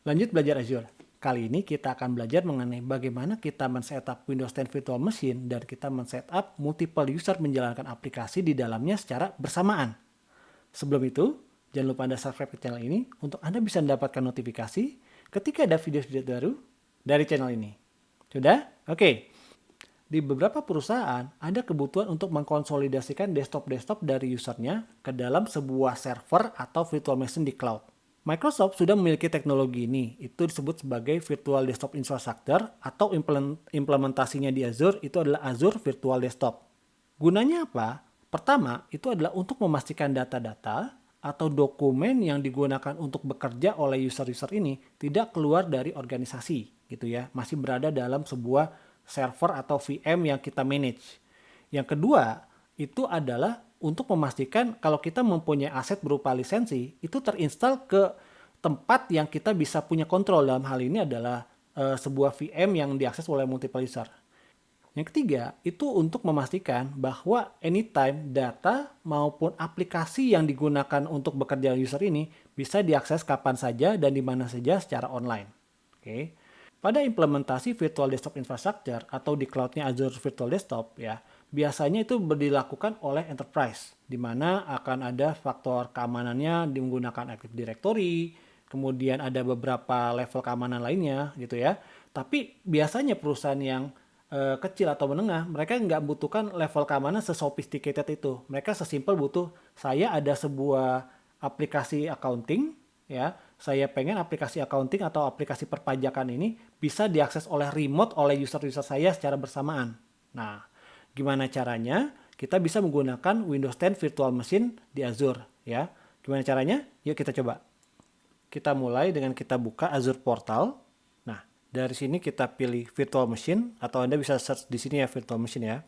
Lanjut belajar Azure. Kali ini kita akan belajar mengenai bagaimana kita men-setup Windows 10 Virtual Machine dan kita men-setup multiple user menjalankan aplikasi di dalamnya secara bersamaan. Sebelum itu, jangan lupa Anda subscribe ke channel ini untuk Anda bisa mendapatkan notifikasi ketika ada video-video baru dari channel ini. Sudah? Oke. Di beberapa perusahaan, ada kebutuhan untuk mengkonsolidasikan desktop-desktop dari usernya ke dalam sebuah server atau virtual machine di cloud. Microsoft sudah memiliki teknologi ini, itu disebut sebagai Virtual Desktop Infrastructure atau implementasinya di Azure itu adalah Azure Virtual Desktop. Gunanya apa? Pertama, itu adalah untuk memastikan data-data atau dokumen yang digunakan untuk bekerja oleh user-user ini tidak keluar dari organisasi, gitu ya, masih berada dalam sebuah server atau VM yang kita manage. Yang kedua, itu adalah untuk memastikan kalau kita mempunyai aset berupa lisensi, itu terinstall ke tempat yang kita bisa punya kontrol. Dalam hal ini adalah sebuah VM yang diakses oleh multiple user. Yang ketiga, itu untuk memastikan bahwa anytime data maupun aplikasi yang digunakan untuk bekerja user ini bisa diakses kapan saja dan di mana saja secara online. Oke. Pada implementasi Virtual Desktop Infrastructure atau di cloud-nya Azure Virtual Desktop ya, biasanya itu dilakukan oleh enterprise, di mana akan ada faktor keamanannya menggunakan Active Directory, kemudian ada beberapa level keamanan lainnya gitu ya. Tapi biasanya perusahaan yang kecil atau menengah, mereka nggak butuhkan level keamanan sesophisticated itu. Mereka sesimpel butuh, saya ada sebuah aplikasi accounting, ya, saya pengen aplikasi accounting atau aplikasi perpajakan ini bisa diakses oleh remote oleh user-user saya secara bersamaan. Nah, gimana caranya? Kita bisa menggunakan Windows 10 Virtual Machine di Azure, ya. Gimana caranya? Yuk kita coba. Kita mulai dengan kita buka Azure Portal. Nah, dari sini kita pilih Virtual Machine atau Anda bisa search di sini ya Virtual Machine ya.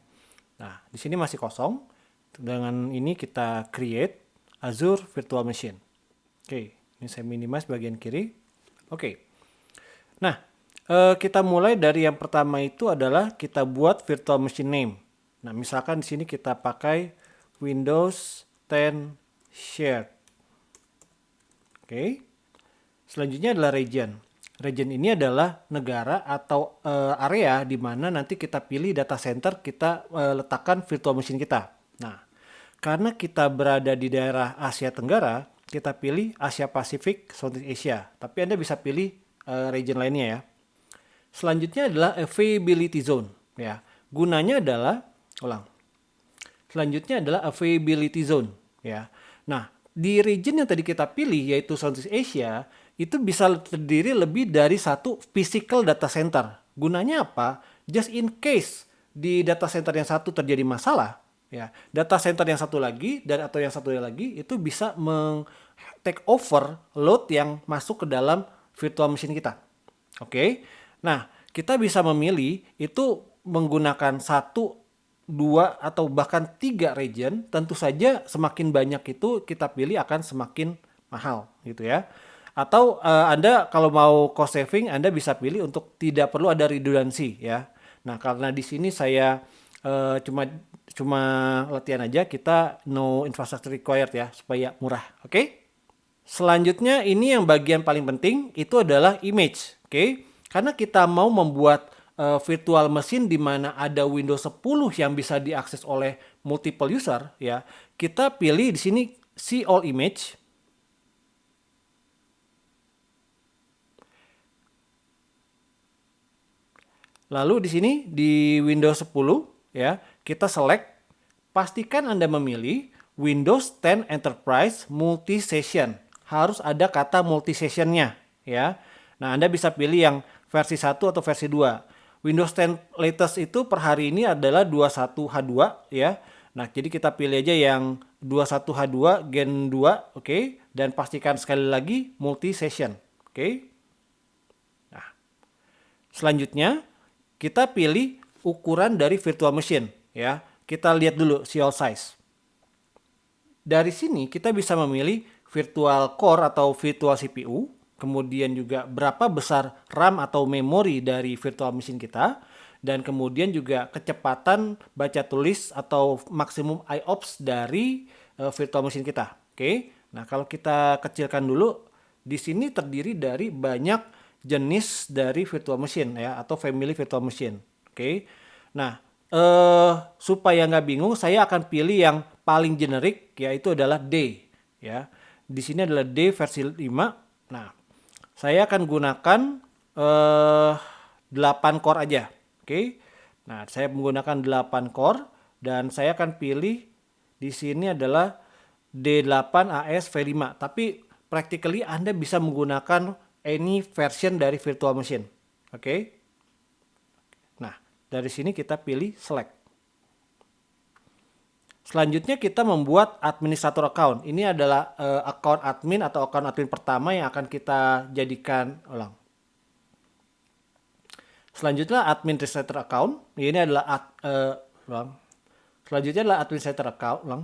Nah, di sini masih kosong. Dengan ini kita create Azure Virtual Machine. Oke, ini saya minimize bagian kiri. Oke. Nah, kita mulai dari yang pertama itu adalah kita buat virtual machine name. Nah, misalkan di sini kita pakai Windows 10 Shared. Oke. Selanjutnya adalah region. Region ini adalah negara atau area di mana nanti kita pilih data center, kita letakkan virtual machine kita. Nah, karena kita berada di daerah Asia Tenggara, kita pilih Asia Pasifik, Southeast Asia. Tapi Anda bisa pilih region lainnya ya. Selanjutnya adalah availability zone. Ya, gunanya adalah, Selanjutnya adalah availability zone. Ya, nah di region yang tadi kita pilih yaitu Southeast Asia itu bisa terdiri lebih dari satu physical data center. Gunanya apa? Just in case di data center yang satu terjadi masalah, ya, data center yang satu lagi dan atau yang satu lagi itu bisa take over load yang masuk ke dalam virtual machine kita. Oke. Nah, kita bisa memilih itu menggunakan satu, dua, atau bahkan tiga region. Tentu saja semakin banyak itu kita pilih akan semakin mahal gitu ya. Atau Anda kalau mau cost saving, Anda bisa pilih untuk tidak perlu ada redundancy ya. Nah, karena di sini saya cuma latihan aja, kita no infrastructure required ya supaya murah. Oke? Selanjutnya ini yang bagian paling penting itu adalah image, oke? Karena kita mau membuat virtual machine di mana ada Windows 10 yang bisa diakses oleh multiple user ya. Kita pilih di sini see all image. Lalu di sini di Windows 10 ya, kita select, pastikan Anda memilih Windows 10 Enterprise Multi-Session. Harus ada kata multi-sessionnya ya. Nah, Anda bisa pilih yang versi 1 atau versi 2. Windows 10 latest itu per hari ini adalah 21H2 ya. Nah, jadi kita pilih aja yang 21H2 Gen 2, oke? Dan pastikan sekali lagi multi-session, oke? Nah, selanjutnya kita pilih ukuran dari virtual machine ya. Kita lihat dulu seal size. Dari sini kita bisa memilih virtual core atau virtual CPU, kemudian juga berapa besar RAM atau memori dari virtual machine kita, dan kemudian juga kecepatan baca tulis atau maksimum IOPS dari virtual machine kita. Oke. Nah, kalau kita kecilkan dulu di sini terdiri dari banyak jenis dari virtual machine ya, atau family virtual machine. Oke. Nah, supaya nggak bingung, saya akan pilih yang paling generik, yaitu adalah D ya. Di sini adalah D versi 5. Nah, saya akan gunakan 8 core aja. Oke. Nah, saya menggunakan 8 core dan saya akan pilih di sini adalah D8 AS V5. Tapi practically Anda bisa menggunakan any version dari virtual machine. Oke. Nah, dari sini kita pilih select. Selanjutnya kita membuat administrator account. Ini adalah account admin atau account admin pertama yang akan kita jadikan ulang. Selanjutnya admin administrator account. Ini adalah Selanjutnya adalah administrator account ulang.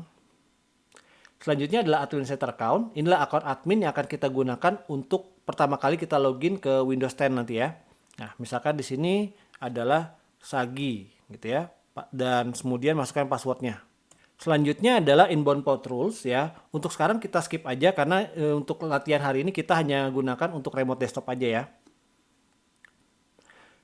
Selanjutnya adalah administrator account. Inilah account admin yang akan kita gunakan untuk pertama kali kita login ke Windows 10 nanti ya. Nah, misalkan di sini adalah Sagi gitu ya. Dan kemudian masukkan passwordnya. Selanjutnya adalah inbound port rules ya. Untuk sekarang kita skip aja karena untuk latihan hari ini kita hanya gunakan untuk remote desktop aja ya.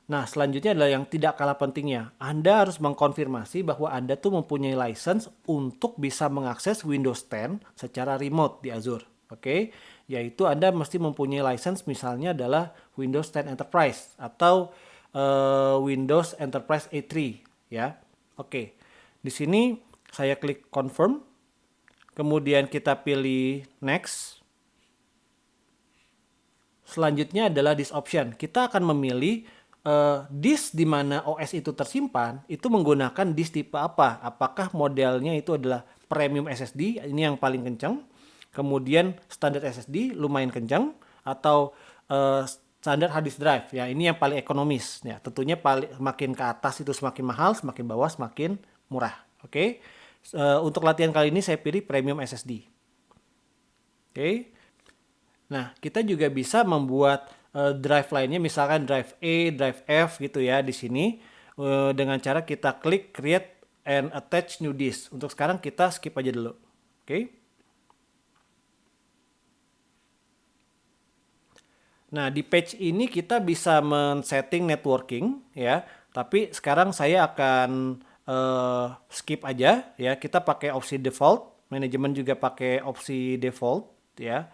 Nah, selanjutnya adalah yang tidak kalah pentingnya. Anda harus mengkonfirmasi bahwa Anda tuh mempunyai license untuk bisa mengakses Windows 10 secara remote di Azure. Oke, yaitu Anda mesti mempunyai license misalnya adalah Windows 10 Enterprise atau Windows Enterprise E3 ya. Oke. Di sini saya klik confirm. Kemudian kita pilih next. Selanjutnya adalah this option. Kita akan memilih disk di mana OS itu tersimpan itu menggunakan disk tipe apa? Apakah modelnya itu adalah premium SSD, ini yang paling kencang, kemudian standar SSD lumayan kencang, atau standar hard disk drive ya, ini yang paling ekonomis ya. Tentunya makin ke atas itu semakin mahal, semakin bawah semakin murah. Oke. Untuk latihan kali ini saya pilih premium SSD. Oke. Nah, kita juga bisa membuat drive lainnya, misalkan drive E, drive F gitu ya di sini dengan cara kita klik create and attach new disk. Untuk sekarang kita skip aja dulu. Oke. Nah, di page ini kita bisa men-setting networking ya. Tapi sekarang saya akan skip aja ya. Kita pakai opsi default, manajemen juga pakai opsi default ya.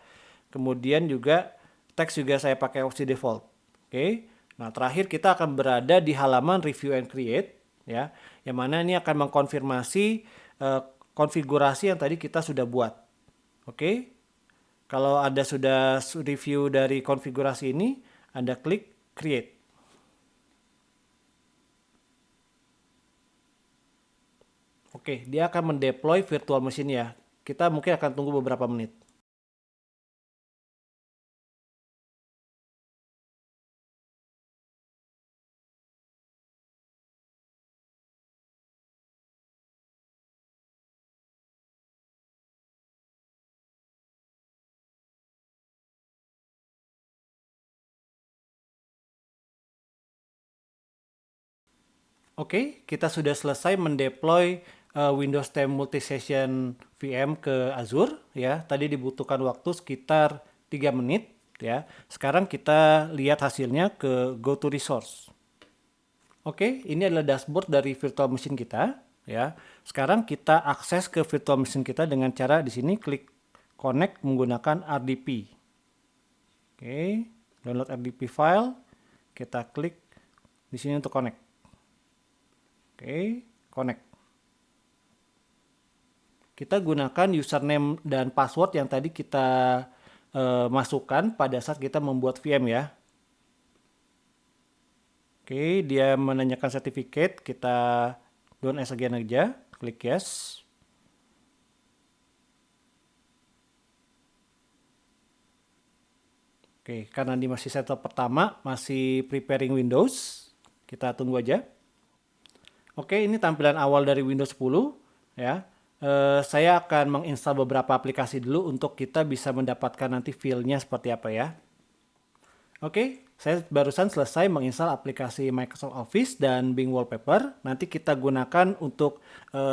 Kemudian juga teks juga saya pakai opsi default. Oke. Nah, terakhir kita akan berada di halaman review and create ya. Yang mana ini akan mengkonfirmasi konfigurasi yang tadi kita sudah buat. Oke. Kalau Anda sudah review dari konfigurasi ini, Anda klik create. Oke, dia akan mendeploy virtual machine ya. Kita mungkin akan tunggu beberapa menit. Oke, kita sudah selesai mendeploy Windows 10 Multisession VM ke Azure ya. Tadi dibutuhkan waktu sekitar 3 menit ya. Sekarang kita lihat hasilnya ke Go to Resource. Oke, ini adalah dashboard dari virtual machine kita ya. Sekarang kita akses ke virtual machine kita dengan cara di sini klik connect menggunakan RDP. Oke, download RDP file. Kita klik di sini untuk connect. Oke, connect. Kita gunakan username dan password yang tadi kita masukkan pada saat kita membuat VM ya. Oke, dia menanyakan sertifikat, kita don't as again aja, klik yes. Oke, karena ini masih setup pertama, masih preparing Windows, kita tunggu aja. Oke, ini tampilan awal dari Windows 10 ya. Saya akan menginstal beberapa aplikasi dulu untuk kita bisa mendapatkan nanti feel-nya seperti apa ya. Oke, saya barusan selesai menginstal aplikasi Microsoft Office dan Bing Wallpaper. Nanti kita gunakan untuk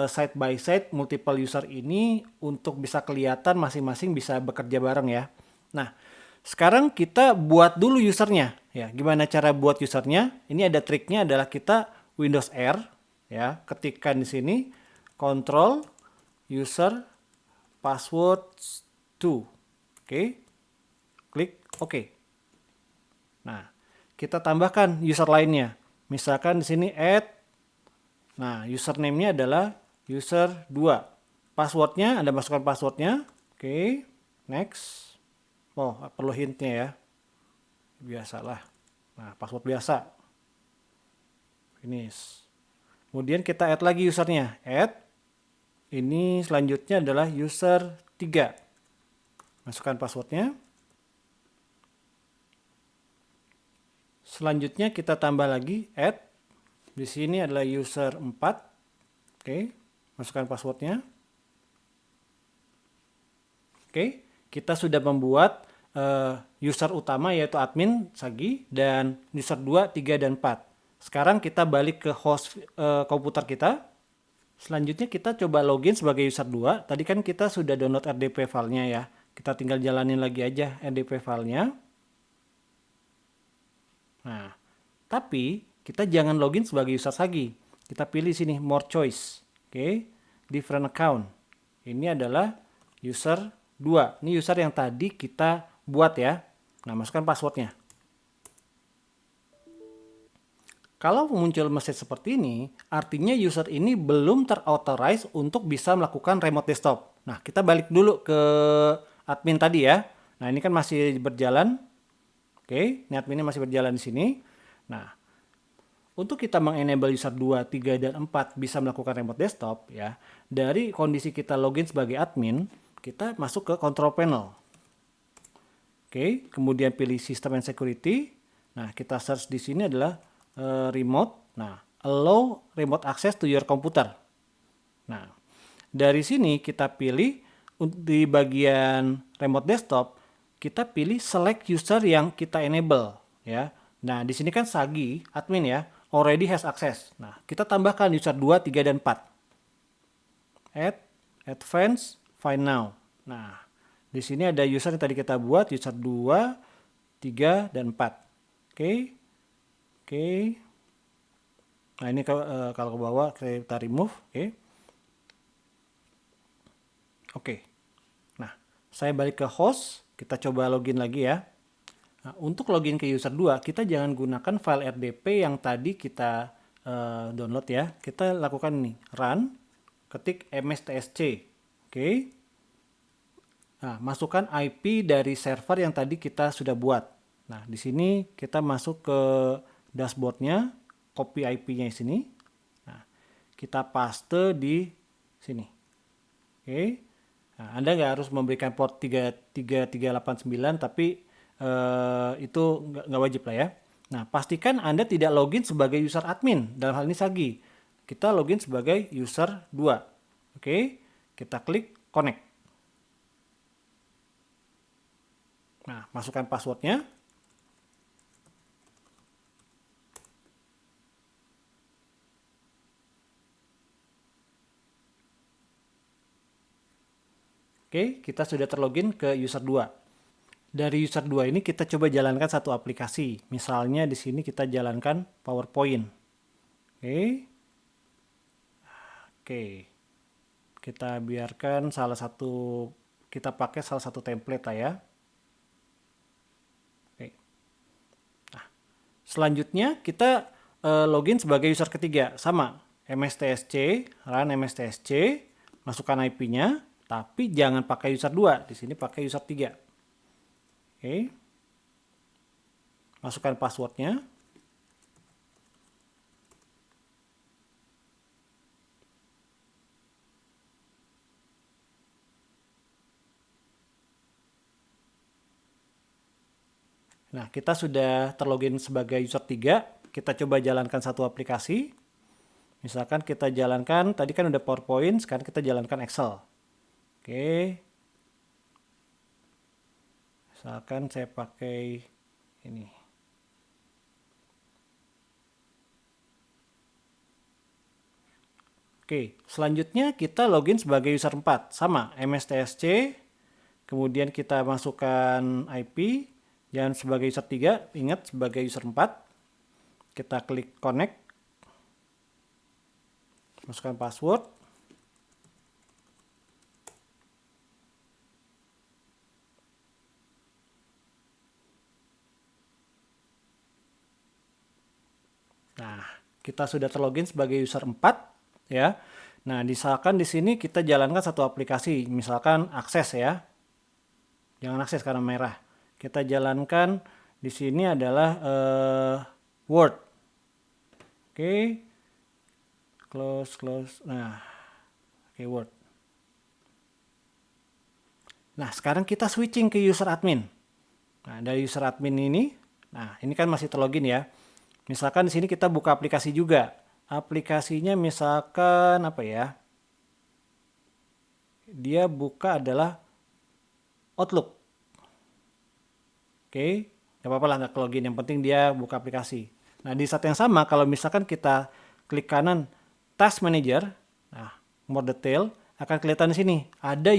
side by side multiple user ini untuk bisa kelihatan masing-masing bisa bekerja bareng ya. Nah, Sekarang kita buat dulu usernya. Ya, gimana cara buat usernya? Ini ada triknya adalah kita Windows R, ya, ketikkan di sini control user password to. Oke. Klik OK. Nah, kita tambahkan user lainnya. Misalkan di sini add. Nah, username-nya adalah user 2. Passwordnya, Anda masukkan passwordnya. Oke, next. Oh, perlu hintnya ya. Biasalah. Nah, password biasa. Finish. Kemudian kita add lagi usernya. Add. Ini selanjutnya adalah user 3. Masukkan passwordnya. Selanjutnya kita tambah lagi add. Di sini adalah user 4. Oke, masukkan passwordnya. Oke, kita sudah membuat user utama yaitu admin Sagi dan user 2, 3, dan 4. Sekarang kita balik ke host komputer kita. Selanjutnya kita coba login sebagai user 2. Tadi kan kita sudah download RDP filenya ya. Kita tinggal jalanin lagi aja RDP filenya. Nah, tapi kita jangan login sebagai user Sagi. Kita pilih sini more choice. Oke, different account. Ini adalah user 2. Ini user yang tadi kita buat ya. Nah, masukkan passwordnya. Kalau muncul message seperti ini, artinya user ini belum terauthorize untuk bisa melakukan remote desktop. Nah, kita balik dulu ke admin tadi ya. Nah, ini kan masih berjalan. Oke, ini adminnya masih berjalan di sini. Nah, untuk kita mengenable user 2, 3, dan 4 bisa melakukan remote desktop ya, dari kondisi kita login sebagai admin, kita masuk ke control panel. Oke, kemudian pilih system and security. Nah, kita search di sini adalah remote. Nah, allow remote access to your computer. Nah, dari sini kita pilih di bagian remote desktop, kita pilih select user yang kita enable ya. Nah, di sini kan Sagi admin ya, already has access. Nah, kita tambahkan user 2, 3, dan 4. Add, advance, find now. Nah, di sini ada user yang tadi kita buat, user 2, 3, dan 4. Oke. Oke. Nah, ini kalau ke bawah kita remove. Oke. Oke. Nah, saya balik ke host. Kita coba login lagi ya. Nah, untuk login ke user 2, kita jangan gunakan file RDP yang tadi kita download ya. Kita lakukan ini, run, ketik mstsc. Oke. Nah, masukkan IP dari server yang tadi kita sudah buat. Nah, di sini kita masuk ke dashboardnya, copy IP-nya di sini. Nah, kita paste di sini. Oke. Nah, Anda nggak harus memberikan port 33389, tapi itu nggak wajib lah ya. Nah, pastikan Anda tidak login sebagai user admin. Dalam hal ini Sagi. Kita login sebagai user 2. Oke. Kita klik connect. Nah, masukkan passwordnya. Oke, kita sudah terlogin ke user 2. Dari user 2 ini kita coba jalankan satu aplikasi. Misalnya di sini kita jalankan PowerPoint. Oke. Oke. Kita biarkan kita pakai salah satu template lah ya. Oke. Nah, selanjutnya kita login sebagai user ketiga. Sama, mstsc, run mstsc, masukkan IP-nya. Tapi jangan pakai user 2, di sini pakai user 3. Oke. Masukkan passwordnya. Nah, kita sudah terlogin sebagai user 3. Kita coba jalankan satu aplikasi. Misalkan kita jalankan, tadi kan udah PowerPoint, sekarang kita jalankan Excel. Oke. Misalkan saya pakai ini. Oke, selanjutnya kita login sebagai user 4. Sama, mstsc, Kemudian kita masukkan IP, jangan sebagai user 3, ingat sebagai user 4. Kita klik connect, masukkan password. Nah, kita sudah terlogin sebagai user 4 ya. Nah, misalkan di sini kita jalankan satu aplikasi, misalkan akses ya. Jangan akses karena merah. Kita jalankan di sini adalah Word. Oke. Close. Nah, oke, Word. Nah, sekarang kita switching ke user admin. Nah, dari user admin ini, nah ini kan masih terlogin ya. Misalkan di sini kita buka aplikasi juga. Aplikasinya misalkan apa ya? Dia buka adalah Outlook. Oke, nggak apa-apa lah nggak login. Yang penting dia buka aplikasi. Nah, di saat yang sama kalau misalkan kita klik kanan Task Manager, nah more detail akan kelihatan di sini. Ada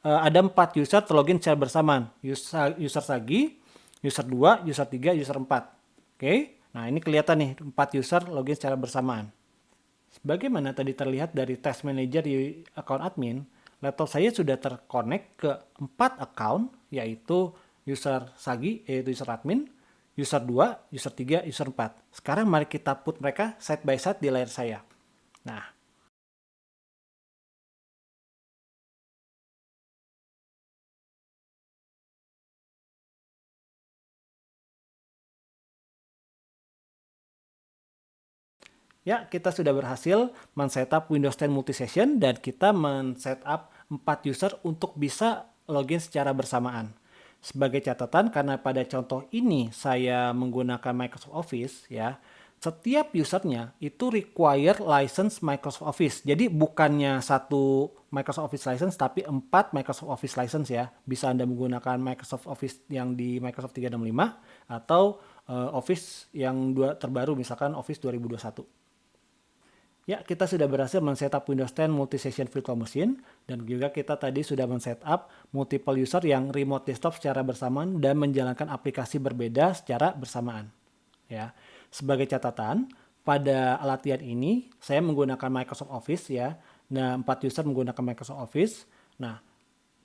ada 4 user terlogin secara bersamaan. User Sagi, user 2, user 3, user 4. Oke, nah ini kelihatan nih 4 user login secara bersamaan. Sebagaimana tadi terlihat dari Task Manager di account admin, laptop saya sudah terkonek ke 4 account, yaitu user Sagi, yaitu user admin, user 2, user 3, user 4. Sekarang mari kita put mereka side by side di layar saya. Nah, ya, kita sudah berhasil men-setup Windows 10 Multisession dan kita men-setup 4 user untuk bisa login secara bersamaan. Sebagai catatan, karena pada contoh ini saya menggunakan Microsoft Office ya, setiap usernya itu require license Microsoft Office. Jadi bukannya satu Microsoft Office license tapi 4 Microsoft Office license ya. Bisa Anda menggunakan Microsoft Office yang di Microsoft 365 atau Office yang terbaru misalkan Office 2021. Ya, kita sudah berhasil men-setup Windows 10 Multi-Session Virtual Machine dan juga kita tadi sudah men-setup multiple user yang remote desktop secara bersamaan dan menjalankan aplikasi berbeda secara bersamaan. Ya, sebagai catatan, pada latihan ini saya menggunakan Microsoft Office ya. Nah, 4 user menggunakan Microsoft Office. Nah,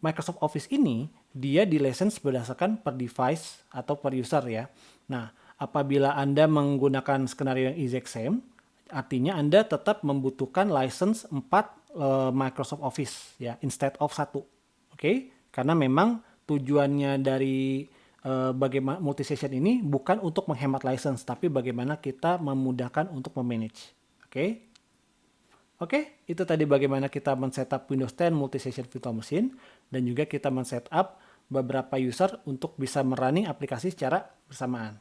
Microsoft Office ini dia di license berdasarkan per device atau per user ya. Nah, apabila Anda menggunakan skenario yang exact same, artinya Anda tetap membutuhkan license 4 Microsoft Office ya, instead of 1. Oke? Karena memang tujuannya dari bagaimana multi-session ini bukan untuk menghemat license, tapi bagaimana kita memudahkan untuk memanage. Oke? Oke, itu tadi bagaimana kita men-setup Windows 10 Multi-Session Virtual Machine dan juga kita men-setup beberapa user untuk bisa merunning aplikasi secara bersamaan.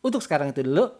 Untuk sekarang itu dulu.